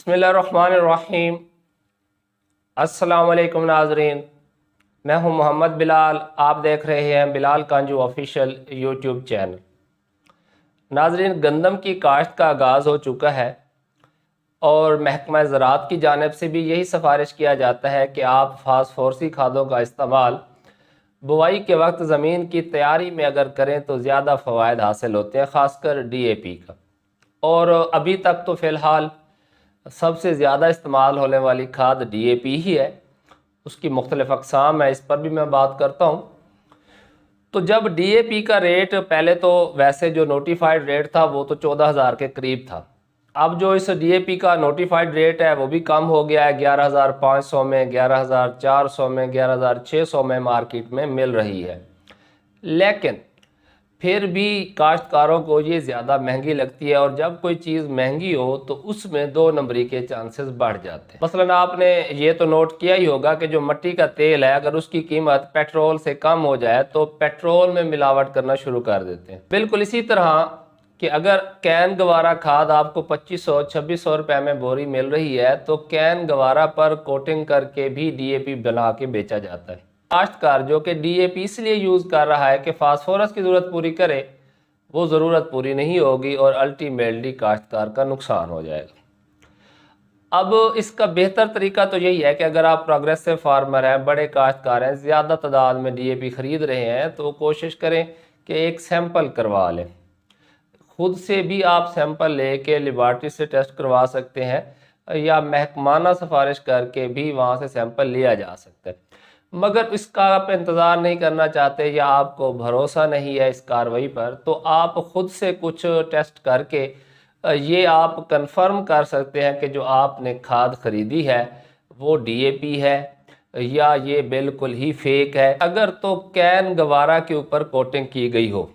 बिस्मिल्लाहिर्रहमानिर्रहीम। अस्सलाम वालेकुम नाज़रीन, मैं हूं मोहम्मद बिलाल। आप देख रहे हैं बिलाल कांजू ऑफिशियल यूट्यूब चैनल। नाज़रीन, गंदम की काश्त का आगाज़ हो चुका है और महकमा ज़राअत की जानिब से भी यही सिफारिश किया जाता है कि आप फास्फोरसी खादों का इस्तेमाल बुआई के वक्त ज़मीन की तैयारी में अगर करें तो ज़्यादा फ़वाइद हासिल होते हैं, ख़ासकर DAP का। और अभी तक तो फ़िलहाल सबसे ज़्यादा इस्तेमाल होने वाली खाद DAP ही है। उसकी मुख्तलिफ़ अक़साम है, इस पर भी मैं बात करता हूँ। तो जब DAP का रेट पहले तो वैसे जो नोटिफाइड रेट था वो तो 14,000 के करीब था। अब जो इस DAP का नोटिफाइड रेट है वो भी कम हो गया है, 11,500 में, 11,400 में, 11,600 में मार्केट में मिल रही है। लेकिन फिर भी काश्तकारों को ये ज़्यादा महंगी लगती है, और जब कोई चीज़ महंगी हो तो उसमें दो नंबरी के चांसेस बढ़ जाते हैं। मसलन आपने ये तो नोट किया ही होगा कि जो मट्टी का तेल है, अगर उसकी कीमत पेट्रोल से कम हो जाए तो पेट्रोल में मिलावट करना शुरू कर देते हैं। बिल्कुल इसी तरह कि अगर कैन गवारा खाद आपको 2500-2600 रुपये में बोरी मिल रही है तो कैन गवारा पर कोटिंग करके भी DAP बना के बेचा जाता है। काश्तकार जो कि DAP इसलिए यूज़ कर रहा है कि फास्फोरस की ज़रूरत पूरी करे, वो ज़रूरत पूरी नहीं होगी और अल्टीमेटली काश्तकार का नुकसान हो जाएगा। अब इसका बेहतर तरीका तो यही है कि अगर आप प्रोग्रेसिव फार्मर हैं, बड़े काश्तकार हैं, ज़्यादा तादाद में DAP ख़रीद रहे हैं, तो कोशिश करें कि एक सैंपल करवा लें। खुद से भी आप सैंपल लेके लेबॉर्ट्री से टेस्ट करवा सकते हैं या महकमाना सिफारिश करके भी वहाँ से सैंपल लिया जा सकता है। मगर इसका आप इंतज़ार नहीं करना चाहते या आपको भरोसा नहीं है इस कार्रवाई पर, तो आप ख़ुद से कुछ टेस्ट करके ये आप कंफर्म कर सकते हैं कि जो आपने खाद ख़रीदी है वो DAP है या ये बिल्कुल ही फेक है। अगर तो कैन गवारा के ऊपर कोटिंग की गई हो,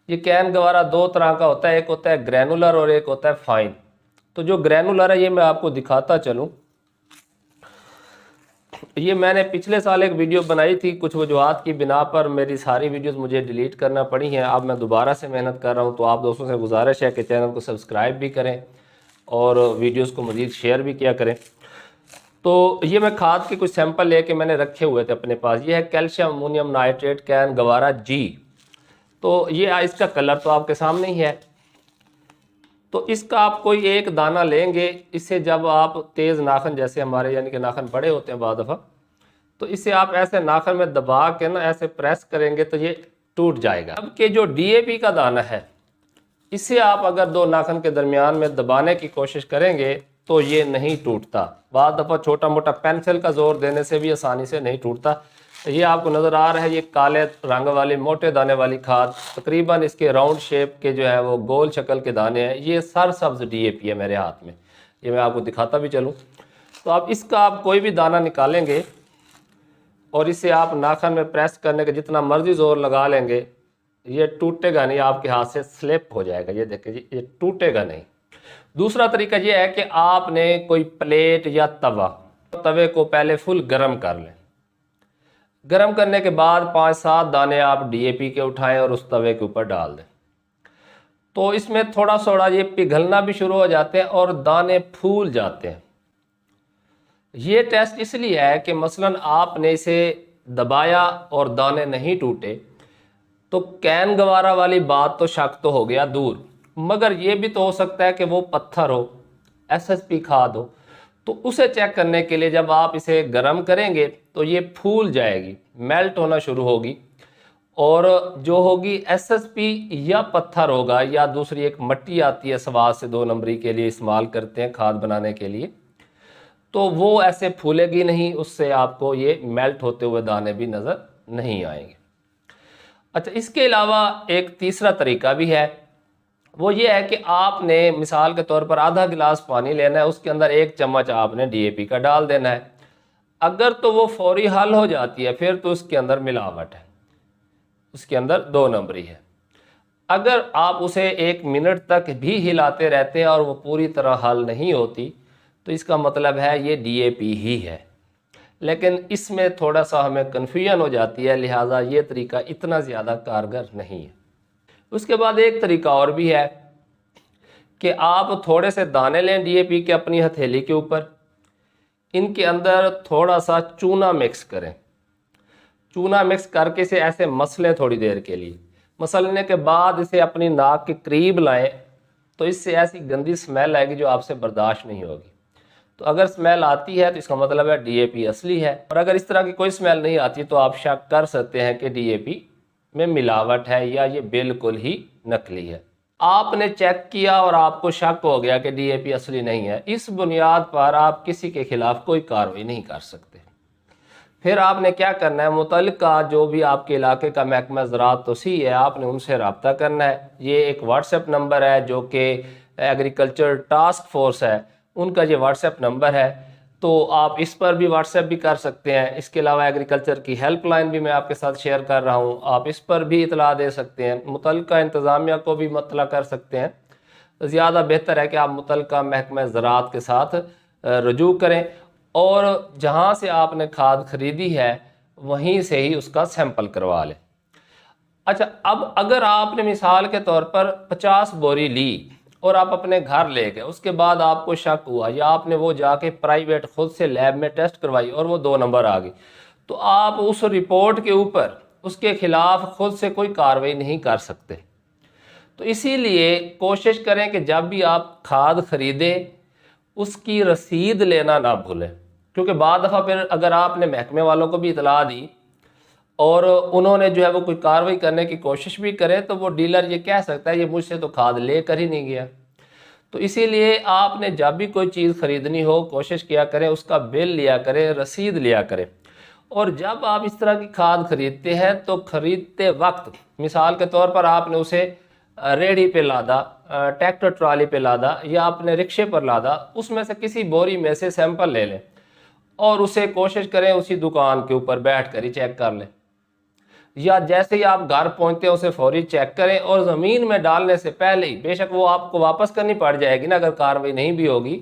ये कैन गवारा दो तरह का होता है, एक होता है ग्रैनुलर और एक होता है फाइन। तो जो ग्रैनुलर है ये मैं आपको दिखाता चलूँ। ये मैंने पिछले साल एक वीडियो बनाई थी, कुछ वजूहात की बिना पर मेरी सारी वीडियोस मुझे डिलीट करना पड़ी हैं। अब मैं दोबारा से मेहनत कर रहा हूँ, तो आप दोस्तों से गुजारिश है कि चैनल को सब्सक्राइब भी करें और वीडियोस को मज़ीद शेयर भी किया करें। तो ये मैं खाद के कुछ सैंपल लेके मैंने रखे हुए थे अपने पास। ये है कैल्शियम अमोनियम नाइट्रेट कैन गवारा G। तो ये इसका कलर तो आपके सामने ही है। तो इसका आप कोई एक दाना लेंगे, इससे जब आप तेज़ नाखन, जैसे हमारे यानी कि नाखन बड़े होते हैं बाद दफ़ा, तो इसे आप ऐसे नाखन में दबा के ना ऐसे प्रेस करेंगे तो ये टूट जाएगा। अब के जो DAP का दाना है, इसे आप अगर दो नाखन के दरमियान में दबाने की कोशिश करेंगे तो ये नहीं टूटता। बाद दफ़ा छोटा मोटा पेंसिल का जोर देने से भी आसानी से नहीं टूटता। ये आपको नज़र आ रहा है, ये काले रंग वाले मोटे दाने वाली खाद, तकरीबन इसके राउंड शेप के जो है वो गोल शक्ल के दाने हैं। ये सरसब्ज DAP है मेरे हाथ में, ये मैं आपको दिखाता भी चलूँ। तो आप इसका आप कोई भी दाना निकालेंगे और इसे आप नाखन में प्रेस करने के जितना मर्जी ज़ोर लगा लेंगे, ये टूटेगा नहीं, आपके हाथ से स्लिप हो जाएगा। ये देखिए जी, ये टूटेगा नहीं। दूसरा तरीका ये है कि आपने कोई प्लेट या तवे को पहले फुल गर्म कर लें। गर्म करने के बाद 5-7 दाने आप DAP के उठाएं और उस तवे के ऊपर डाल दें, तो इसमें थोड़ा थोड़ा ये पिघलना भी शुरू हो जाते हैं और दाने फूल जाते हैं। ये टेस्ट इसलिए है कि मसलन आपने इसे दबाया और दाने नहीं टूटे, तो कैन गवारा वाली बात तो शक तो हो गया दूर, मगर ये भी तो हो सकता है कि वो पत्थर हो, SSP खाद हो। तो उसे चेक करने के लिए जब आप इसे गर्म करेंगे तो ये फूल जाएगी, मेल्ट होना शुरू होगी, और जो होगी SSP या पत्थर होगा या दूसरी एक मट्टी आती है स्वाद से 2 नंबरी के लिए इस्तेमाल करते हैं खाद बनाने के लिए, तो वो ऐसे फूलेगी नहीं, उससे आपको ये मेल्ट होते हुए दाने भी नज़र नहीं आएंगे। अच्छा, इसके अलावा एक तीसरा तरीका भी है, वो ये है कि आपने मिसाल के तौर पर आधा गिलास पानी लेना है, उसके अंदर 1 चम्मच आपने DAP का डाल देना है। अगर तो वो फौरी हल हो जाती है, फिर तो उसके अंदर मिलावट है, उसके अंदर 2 नंबरी है। अगर आप उसे 1 मिनट तक भी हिलाते रहते हैं और वो पूरी तरह हल नहीं होती, तो इसका मतलब है ये DAP ही है। लेकिन इसमें थोड़ा सा हमें कन्फ्यूजन हो जाती है, लिहाजा ये तरीका इतना ज़्यादा कारगर नहीं है। उसके बाद एक तरीका और भी है कि आप थोड़े से दाने लें डीएपी के अपनी हथेली के ऊपर, इनके अंदर थोड़ा सा चूना मिक्स करें। चूना मिक्स करके इसे ऐसे मसलें थोड़ी देर के लिए। मसलने के बाद इसे अपनी नाक के करीब लाएं तो इससे ऐसी गंदी स्मेल आएगी जो आपसे बर्दाश्त नहीं होगी। तो अगर स्मेल आती है तो इसका मतलब है डीएपी असली है, और अगर इस तरह की कोई स्मेल नहीं आती तो आप शक कर सकते हैं कि डीएपी में मिलावट है या ये बिल्कुल ही नकली है। आपने चेक किया और आपको शक हो गया कि डीएपी असली नहीं है, इस बुनियाद पर आप किसी के खिलाफ कोई कार्रवाई नहीं कर सकते। फिर आपने क्या करना है, मुतल्लिका जो भी आपके इलाके का महकमा ज़राअत तोसी है, आपने उनसे रब्ता करना है। ये एक व्हाट्सएप नंबर है जो कि एग्रीकल्चर टास्क फोर्स है, उनका ये व्हाट्सएप नंबर है, तो आप इस पर भी व्हाट्सएप भी कर सकते हैं। इसके अलावा एग्रीकल्चर की हेल्पलाइन भी मैं आपके साथ शेयर कर रहा हूँ, आप इस पर भी इतला दे सकते हैं। मुतल्लिका इंतज़ामिया को भी मतला कर सकते हैं। ज़्यादा बेहतर है कि आप मुतल्लिका महकमा ज़राअत के साथ रजू करें और जहाँ से आपने खाद खरीदी है वहीं से ही उसका सैंपल करवा लें। अच्छा, अब अगर आपने मिसाल के तौर पर 50 बोरी ली और आप अपने घर ले गए, उसके बाद आपको शक हुआ या आपने वो जाके प्राइवेट खुद से लैब में टेस्ट करवाई और वो 2 नंबर आ गई, तो आप उस रिपोर्ट के ऊपर उसके खिलाफ खुद से कोई कार्रवाई नहीं कर सकते। तो इसीलिए कोशिश करें कि जब भी आप खाद खरीदें उसकी रसीद लेना ना भूलें, क्योंकि बाद दफ़ा फिर अगर आपने महकमे वालों को भी इतला दी और उन्होंने जो है वो कोई कार्रवाई करने की कोशिश भी करे तो वो डीलर ये कह सकता है ये मुझसे तो खाद ले कर ही नहीं गया। तो इसीलिए आपने जब भी कोई चीज़ ख़रीदनी हो कोशिश किया करें उसका बिल लिया करें, रसीद लिया करें। और जब आप इस तरह की खाद खरीदते हैं तो ख़रीदते वक्त मिसाल के तौर पर आपने उसे रेहड़ी पे लादा, ट्रैक्टर ट्राली पे लादा या अपने रिक्शे पर लादा, उसमें से किसी बोरी में से सैंपल ले लें और उसे कोशिश करें उसी दुकान के ऊपर बैठ कर ही चेक कर लें, या जैसे ही आप घर पहुंचते हैं उसे फौरी चेक करें। और ज़मीन में डालने से पहले ही, बेशक वो आपको वापस करनी पड़ जाएगी ना, अगर कार्रवाई नहीं भी होगी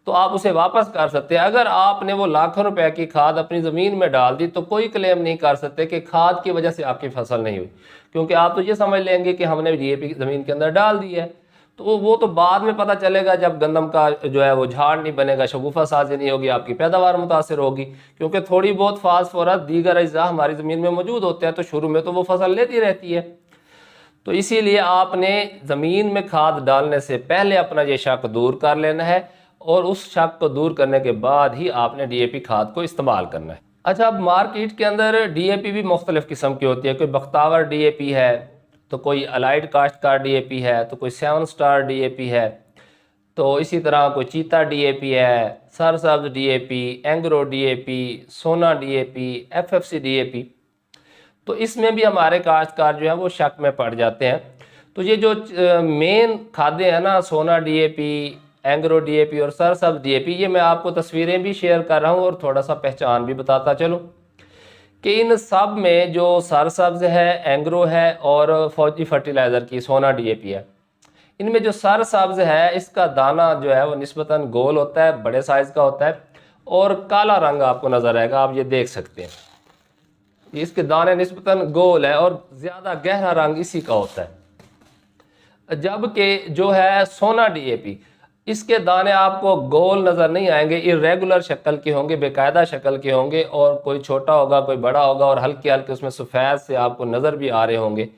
तो आप उसे वापस कर सकते हैं। अगर आपने वो लाखों रुपए की खाद अपनी ज़मीन में डाल दी तो कोई क्लेम नहीं कर सकते कि खाद की वजह से आपकी फसल नहीं हुई, क्योंकि आप तो ये समझ लेंगे कि हमने डीएपी ज़मीन के अंदर डाल दी है। तो वो तो बाद में पता चलेगा जब गंदम का जो है वो झाड़ नहीं बनेगा, शगुफा साजी नहीं होगी, आपकी पैदावार मुतासर होगी, क्योंकि थोड़ी बहुत फास्फोरस दीगर अज्जा हमारी ज़मीन में मौजूद होते हैं, तो शुरू में तो वो फसल लेती रहती है। तो इसीलिए आपने ज़मीन में खाद डालने से पहले अपना ये शक दूर कर लेना है और उस शक को दूर करने के बाद ही आपने डीएपी खाद को इस्तेमाल करना है। अच्छा, अब मार्केट के अंदर डीएपी भी मुख्तलिफ़ किस्म की होती है। कोई बख्तावर डीएपी है, तो कोई अलाइड काश्तकार डीएपी है, तो कोई 7 स्टार डीएपी है, तो इसी तरह कोई चीता डीएपी है, सरसब्ज डीएपी, एंग्रो डीएपी, सोना डीएपी, एफएफसी डीएपी। तो इसमें भी हमारे काश्तकार जो है वो शक में पड़ जाते हैं। तो ये जो मेन खादें हैं ना, सोना डीएपी, एंग्रो डीएपी और सरसब्ज डीएपी, ये मैं आपको तस्वीरें भी शेयर कर रहा हूँ और थोड़ा सा पहचान भी बताता चलूँ कि इन सब में जो सरसब्ज है, एंग्रो है और फौजी फर्टिलाइज़र की सोना डीएपी है, इनमें जो सरसब्ज है इसका दाना जो है वो निस्बतन गोल होता है, बड़े साइज़ का होता है और काला रंग आपको नज़र आएगा, आप ये देख सकते हैं। इसके दाने निस्बतन गोल है और ज़्यादा गहरा रंग इसी का होता है। जबकि जो है सोना डीएपी, इसके दाने आपको गोल नज़र नहीं आएंगे, इरेगुलर शक्ल के होंगे, बेकायदा शक्ल के होंगे और कोई छोटा होगा कोई बड़ा होगा और हल्के हल्के उसमें सफ़ेद से आपको नज़र भी आ रहे होंगे,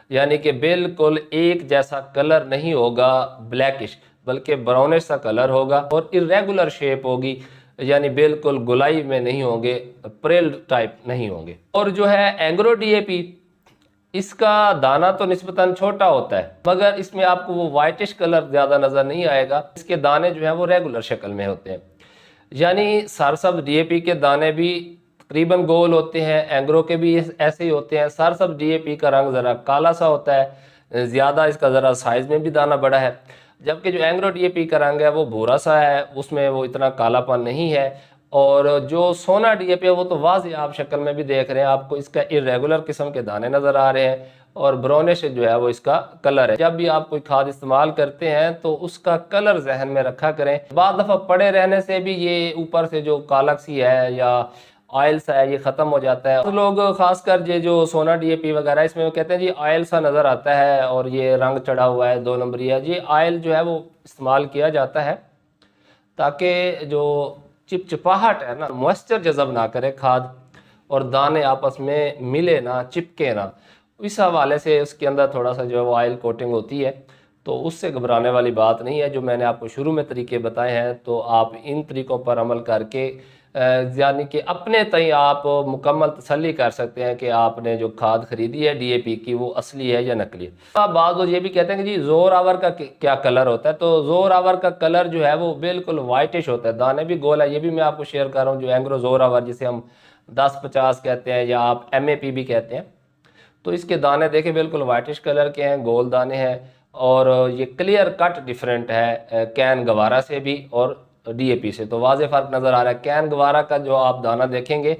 यानी कि बिल्कुल एक जैसा कलर नहीं होगा ब्लैकिश, बल्कि ब्राउनिश सा कलर होगा और इरेगुलर शेप होगी, यानी बिल्कुल गुलाई में नहीं होंगे, प्रेल टाइप नहीं होंगे। और जो है एंग्रो डीएपी, इसका दाना तो निस्बतन छोटा होता है मगर इसमें आपको वो वाइटिश कलर ज़्यादा नज़र नहीं आएगा। इसके दाने जो हैं वो रेगुलर शक्ल में होते हैं, यानी सरसब्ज डीएपी के दाने भी तकरीबन गोल होते हैं, एंग्रो के भी ऐसे ही होते हैं। सरसब्ज डीएपी का रंग ज़रा काला सा होता है, ज़्यादा इसका ज़रा साइज़ में भी दाना बड़ा है, जबकि जो एंग्रो डीएपी का रंग है वो भूरा सा है, उसमें वो इतना कालापन नहीं है। और जो सोना डीएपी है वो तो वाज़ेह आप शक्ल में भी देख रहे हैं, आपको इसका इरेगुलर किस्म के दाने नज़र आ रहे हैं और ब्राउनिश जो है वो इसका कलर है। जब भी आप कोई खाद इस्तेमाल करते हैं तो उसका कलर जहन में रखा करें। बाद दफ़ा पड़े रहने से भी ये ऊपर से जो कालक सी है या ऑयल सा है ये ख़त्म हो जाता है। तो लोग खासकर ये जो सोना डीएपी वगैरह इसमें वो कहते हैं जी ऑयल सा नज़र आता है और ये रंग चढ़ा हुआ है 2 नंबरिया। जी ऑयल जो है वो इस्तेमाल किया जाता है ताकि जो चिपचिपाहट है ना, मॉइस्चर जज़ब ना करे खाद और दाने आपस में मिले ना, चिपके ना, इस हवाले से उसके अंदर थोड़ा सा जो है वो ऑयल कोटिंग होती है। तो उससे घबराने वाली बात नहीं है। जो मैंने आपको शुरू में तरीके बताए हैं तो आप इन तरीक़ों पर अमल करके यानी कि अपने तय आप मुकम्मल तसल्ली कर सकते हैं कि आपने जो खाद ख़रीदी है डीएपी की वो असली है या नकली है। अब बाद लोग ये भी कहते हैं कि जी ज़ोर आवर का क्या कलर होता है। तो ज़ोर आवर का कलर जो है वो बिल्कुल वाइटिश होता है, दाने भी गोल है। ये भी मैं आपको शेयर कर रहा हूँ। जो एंग्रो ज़ोर आवर जिसे हम 1050 कहते हैं या आप MAP भी कहते हैं, तो इसके दाने देखें बिल्कुल वाइटिश कलर के हैं, गोल दाने हैं और ये क्लियर कट डिफरेंट है कैन गवारा से भी और डीएपी से। तो वाज़े फ़र्क नज़र आ रहा है। कैन गवारा का जो आप दाना देखेंगे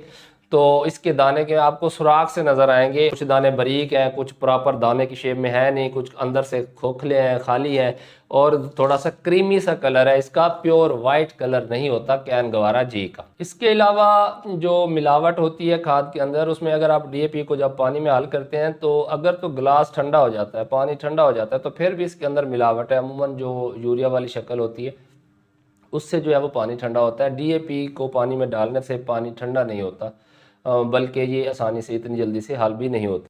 तो इसके दाने के आपको सुराख से नज़र आएंगे। कुछ दाने बारीक हैं, कुछ प्रॉपर दाने की शेप में है नहीं, कुछ अंदर से खोखले हैं, खाली हैं और थोड़ा सा क्रीमी सा कलर है इसका। प्योर वाइट कलर नहीं होता कैन गवारा जी का। इसके अलावा जो मिलावट होती है खाद के अंदर, उसमें अगर आप डीएपी को जब पानी में हल करते हैं तो अगर तो गिलास ठंडा हो जाता है, पानी ठंडा हो जाता है, तो फिर भी इसके अंदर मिलावट है। अमूमन जो यूरिया वाली शक्ल होती है उससे जो है वो पानी ठंडा होता है। डीएपी को पानी में डालने से पानी ठंडा नहीं होता, बल्कि ये आसानी से इतनी जल्दी से हल भी नहीं होता।